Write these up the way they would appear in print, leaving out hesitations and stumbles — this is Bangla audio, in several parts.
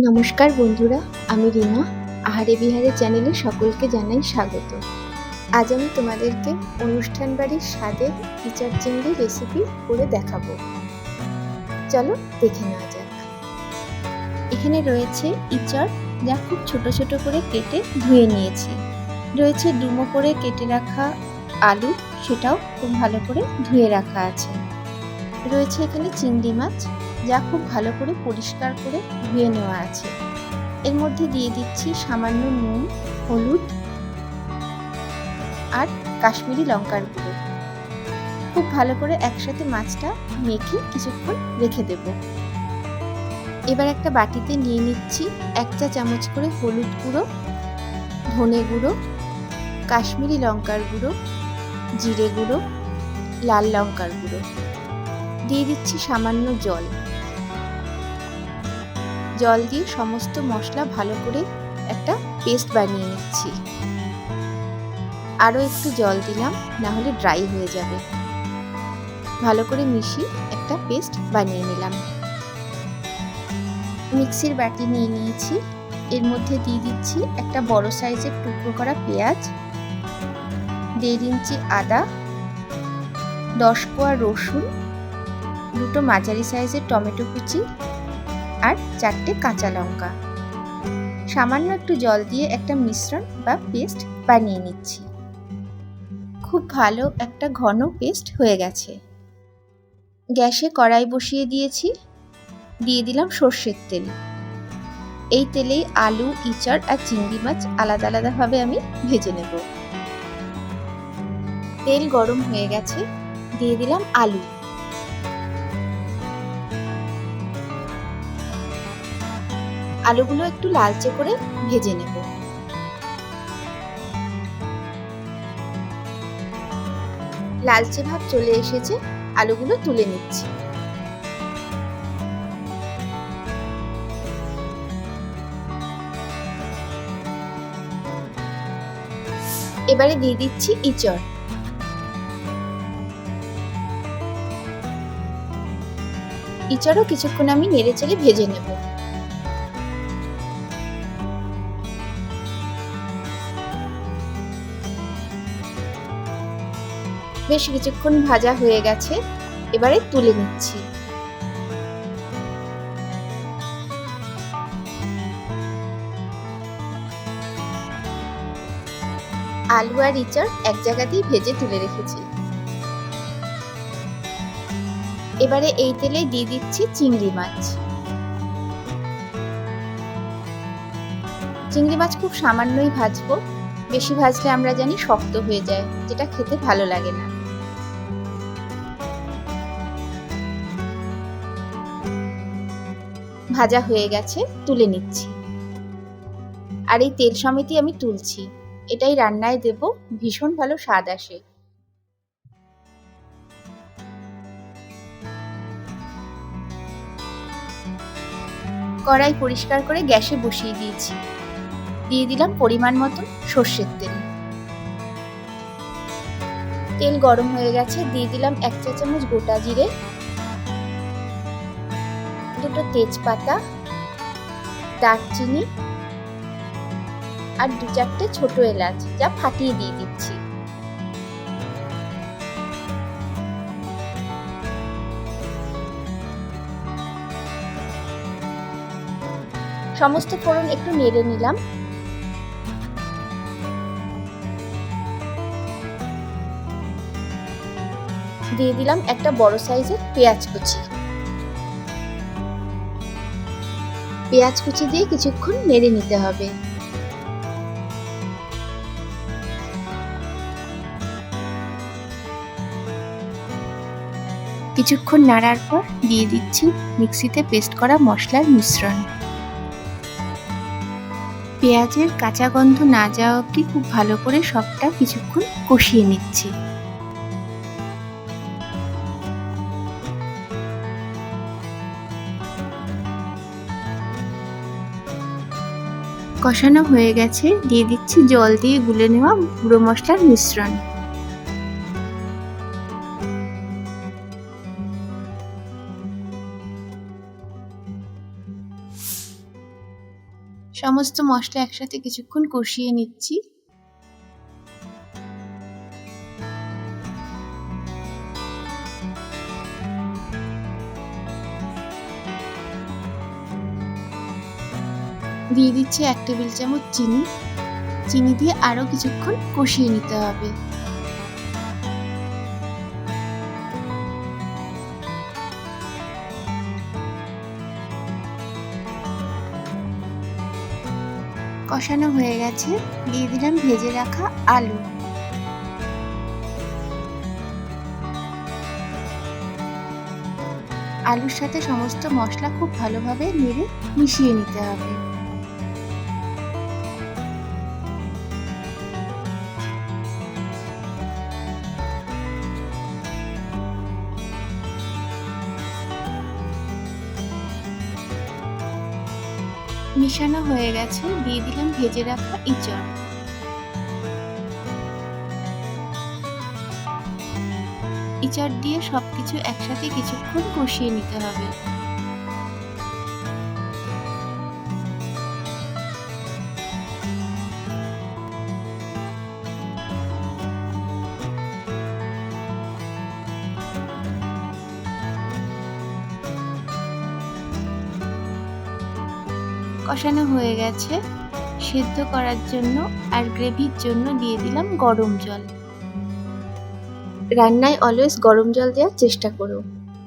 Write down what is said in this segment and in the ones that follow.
নমস্কার বন্ধুরা, আমি রিমা। আহারে বিহারে চ্যানেলে সকলকে জানাই স্বাগত। আজ আমি তোমাদেরকে অনুষ্ঠান বাড়ির স্বাদের ইঁচড় চিংড়ি রেসিপি করে দেখাবো। চলো দেখে নেওয়া যাক। এখানে রয়েছে ইঁচড়, যা খুব ছোট ছোট করে কেটে ধুয়ে নিয়েছি। রয়েছে ডুমো করে কেটে রাখা আলু, সেটাও খুব ভালো করে ধুয়ে রাখা আছে। রয়েছে এখানে চিংড়ি মাছ, যা খুব ভালো করে পরিষ্কার করে ধুয়ে নেওয়া আছে। এর মধ্যে দিয়ে দিচ্ছি সামান্য নুন, হলুদ আর কাশ্মীরি লঙ্কার গুঁড়ো। খুব ভালো করে একসাথে মাছটা মেখে কিছুক্ষণ রেখে দেব। এবার একটা বাটিতে নিয়ে নিচ্ছি 1 চা চামচ করে হলুদ গুঁড়ো, ধনে গুঁড়ো, কাশ্মীরি লঙ্কার গুঁড়ো, জিরে গুঁড়ো, লাল লঙ্কার গুঁড়ো। দিয়ে দিচ্ছি সামান্য জল। জল দিয়ে সমস্ত মশলা ভালো করে একটা পেস্ট বানিয়ে নিচ্ছি। আরও একটু জল দিলাম, না হলে ড্রাই হয়ে যাবে। ভালো করে মিশিয়ে একটা পেস্ট বানিয়ে নিলাম। মিক্সির বাটি নিয়ে নিয়েছি। এর মধ্যে দিয়ে দিচ্ছি একটা বড় সাইজের টুকরো করা পেঁয়াজ, 1.5 ইঞ্চি আদা, 10 কোয়া রসুন, 2টো মাঝারি সাইজের টমেটো কুচি আর 4টে কাঁচা লঙ্কা। সামান্য একটু জল দিয়ে একটা মিশ্রণ বা পেস্ট বানিয়ে নিচ্ছি। খুব ভালো একটা ঘন পেস্ট হয়ে গেছে। গ্যাসে কড়াই বসিয়ে দিয়েছি। দিয়ে দিলাম সর্ষের তেল। এই তেলেই আলু, ইঁচড় আর চিংড়ি মাছ আলাদা আলাদাভাবে আমি ভেজে নেব। তেল গরম হয়ে গেছে, দিয়ে দিলাম আলু। আলুগুলো একটু লালচে করে ভেজে নেব। লালচে ভাব চলে এসেছে, আলুগুলো তুলে নিচ্ছি। এবারে দিয়ে দিচ্ছি ইঁচড়। ইঁচড়ও কিছুক্ষণ আমি নেড়ে চেড়ে ভেজে নেব। বেশ কিছুক্ষণ ভাজা হয়ে গেছে, এবারে তুলে নিচ্ছি। আলু আর ইঁচড় এক জায়গাতেই ভেজে তুলে রেখেছি। এবারে এই তেলে দিয়ে দিচ্ছি চিংড়ি মাছ। চিংড়ি মাছ খুব সামান্যই ভাজবো, বেশি ভাজলে আমরা জানি শক্ত হয়ে যায়, যেটা খেতে ভালো লাগে না। ভাজা হয়ে গেছে, তুলে নিচ্ছি। আর এই তেল সমেতই আমি তুলছি, এটাই রান্নায় দেব, ভীষণ ভালো স্বাদ আসে। কড়াই পরিষ্কার করে গ্যাসে বসিয়ে দিয়েছি। দিয়ে দিলাম পরিমাণ মতো সর্ষের তেল। তেল গরম হয়ে গেছে, দিয়ে দিলাম 1 চা চামচ গোটা জিরে, 2টো তেজপাতা, দারচিনি আর 2-4টে ছোট এলাচ, যা ফাটিয়ে দিয়ে দিচ্ছি। সমস্ত ফোড়ন একটু নেড়ে নিলাম। দিয়ে দিলাম একটা বড় সাইজের পেঁয়াজ কুচি। পেঁয়াজ কুচি দিয়ে কিছুক্ষণ নেড়ে নিতে হবে। কিছুক্ষণ নাড়ার পর দিয়ে দিচ্ছি মিক্সিতে পেস্ট করা মশলার মিশ্রণ। পেঁয়াজের কাঁচা গন্ধ না যাওয়া অবধি খুব ভালো করে সবটা কিছুক্ষণ কষিয়ে নিচ্ছি। কষানো হয়ে গেছে, দিয়ে দিচ্ছি জল দিয়ে গুলে নেওয়া গুঁড়ো মশলার মিশ্রণ। সমস্ত মশলা একসাথে কিছুক্ষণ কষিয়ে নিচ্ছি। দিয়ে দিচ্ছি 1 টেবিল চামচ চিনি। চিনি দিয়ে আরো কিছুক্ষণ কষিয়ে নিতে হবে। কষানো হয়ে গেছে, দিয়ে দিলাম ভেজে রাখা আলু। আলুর সাথে সমস্ত মশলা খুব ভালোভাবে নেড়ে মিশিয়ে নিতে হবে। মিশানো হয়ে গেছে, দিয়ে দিলাম ভেজে রাখা ইঁচড়। ইঁচড় দিয়ে সবকিছু একসাথে কিছুক্ষণ কষিয়ে নিতে হবে। কষানো হয়ে গেছে, সেদ্ধ করার জন্য আর গ্রেভির জন্য দিয়ে দিলাম গরম জল। রান্নায় অলওয়েজ গরম জল দেওয়ার চেষ্টা করো।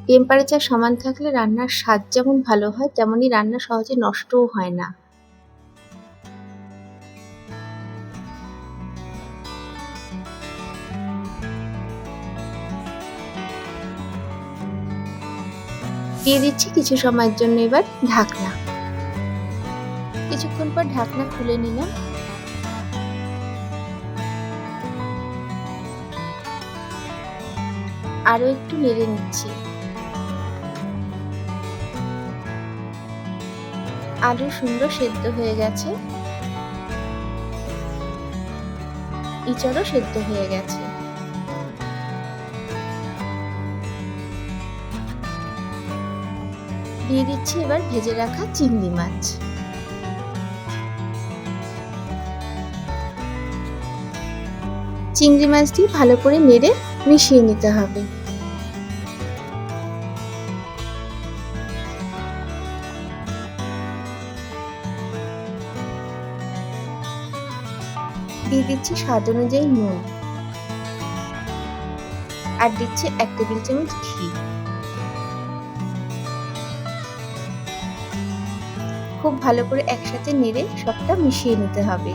টেম্পারেচার সমান থাকলে রান্নার স্বাদ যেমন ভালো হয়, তেমনি রান্না সহজে নষ্টও হয় না। দিয়ে দিচ্ছি কিছু সময়ের জন্য এবার ঢাকনা। কিছুক্ষণ পর ঢাকনা খুলে নিলাম। আরো একটু নেড়ে নিচ্ছি। আলু সুন্দর সেদ্ধ হয়ে গেছে, ইঁচড়ও সেদ্ধ হয়ে গেছে। দিয়ে দিচ্ছি এবার ভেজে রাখা চিংড়ি মাছ। চিংড়ি মাছ দিয়ে ভালো করে নেড়ে মিশিয়ে নিতে হবে। দিয়ে দিচ্ছি স্বাদ অনুযায়ী নুন, আর দিচ্ছি 1 টেবিল চামচ ঘি। খুব ভালো করে একসাথে নেড়ে সবটা মিশিয়ে নিতে হবে।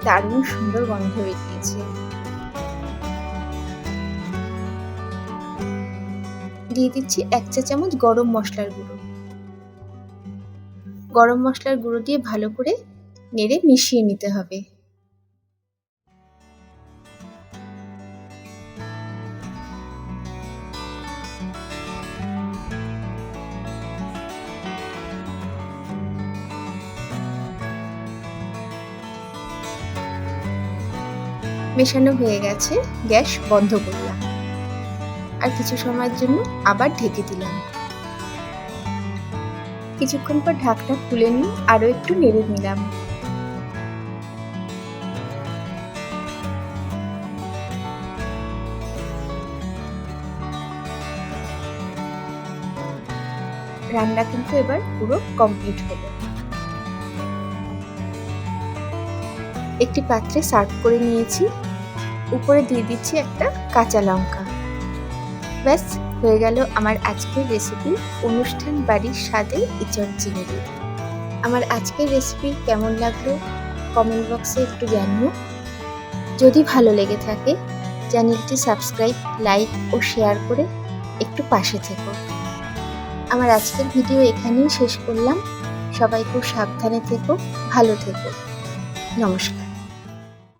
দারুণ সুন্দর গন্ধ বেরিয়েছে। দিয়ে দিচ্ছি 1 চা চামচ গরম মশলার গুঁড়ো। গরম মশলার গুঁড়ো দিয়ে ভালো করে নেড়ে মিশিয়ে নিতে হবে। মেশানো হয়ে গেছে, গ্যাস বন্ধ করলাম। আর কিছু সময়ের জন্য আবার ঢেকে দিলাম। কিছুক্ষণ পর ঢাকনা খুলে নিয়ে আরো একটু নেড়ে নিলাম। রান্না কিন্তু এবার পুরো কমপ্লিট হলো। একটি পাত্রে সার্ভ করে নিয়েছি, উপরে দিয়ে দিচ্ছি একটা কাঁচা লঙ্কা। ব্যাস হয়ে গেল আমার আজকের রেসিপি, অনুষ্ঠান বাড়ির স্বাদে ইঁচড় চিংড়ি। আমার আজকের রেসিপি কেমন লাগলো কমেন্ট বক্সে একটু জানিও। যদি ভালো লেগে থাকে চ্যানেলটি সাবস্ক্রাইব, লাইক ও শেয়ার করে একটু পাশে থেকো। আমার আজকের ভিডিও এখানেই শেষ করলাম। সবাই খুব সাবধানে থেকো, ভালো থেকো। নমস্কার।